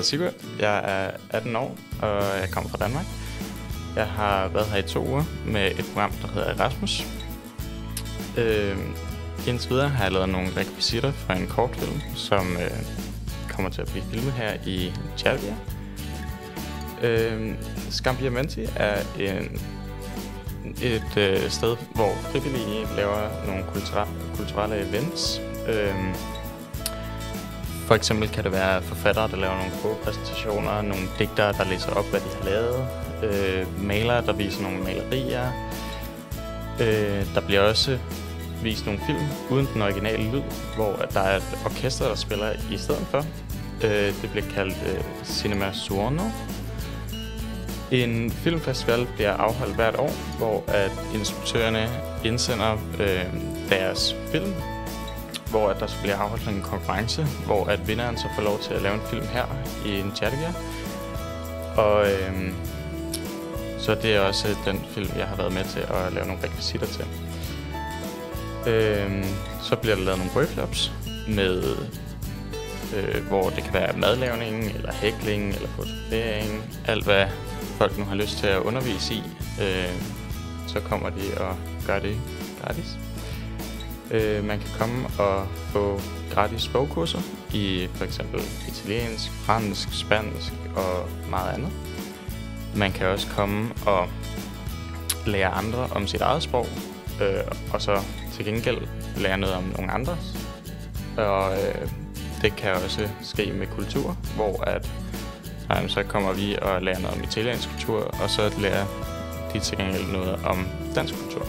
Sigurd. Jeg er 18 år, og jeg kommer fra Danmark. Jeg har været her i 2 uger med et program, der hedder Erasmus. Indtil videre har jeg lavet nogle rekvisitter for en kortfilm, som kommer til at blive filmet her i Tjællvia. Scambiamenti er et sted, hvor frivillige laver nogle kulturelle events. For eksempel kan det være forfattere, der laver nogle bogpræsentationer, nogle digtere, der læser op, hvad de har lavet, malere, der viser nogle malerier. Der bliver også vist nogle film uden den originale lyd, hvor der er et orkester, der spiller i stedet for. Det bliver kaldt Cinema Suono. En filmfestival bliver afholdt hvert år, hvor at instruktørerne indsender deres film, hvor at der så bliver afholdt en konkurrence, hvor at vinderen så får lov til at lave en film her i Tjællvia. Og så det er også den film, jeg har været med til at lave nogle rekvisitter til. Så bliver der lavet nogle workshops med hvor det kan være madlavning, eller hækling, eller fotografering, alt hvad folk nu har lyst til at undervise i, så kommer de og gør det gratis. Man kan komme og få gratis bogkurser i for eksempel italiensk, fransk, spansk og meget andet. Man kan også komme og lære andre om sit eget sprog, og så til gengæld lære noget om nogle andres. Og det kan også ske med kultur, hvor at så kommer vi og lærer noget om italiensk kultur, og så lærer de til gengæld noget om dansk kultur.